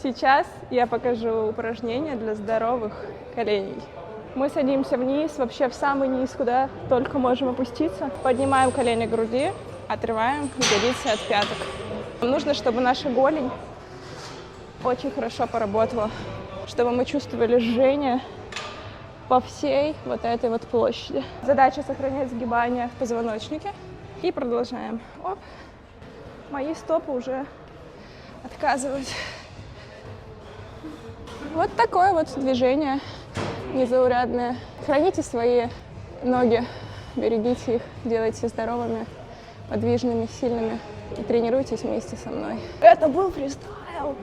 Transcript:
Сейчас я покажу упражнения для здоровых коленей. Мы садимся вниз, вообще в самый низ, куда только можем опуститься. Поднимаем колени к груди, отрываем ягодицы от пяток. Нам нужно, чтобы наша голень очень хорошо поработала, чтобы мы чувствовали жжение по всей вот этой вот площади. Задача сохранять сгибание в позвоночнике. И продолжаем. Оп. Мои стопы уже отказывают. Вот такое вот движение незаурядное. Храните свои ноги, берегите их, делайте здоровыми, подвижными, сильными и тренируйтесь вместе со мной. Это был фристайл.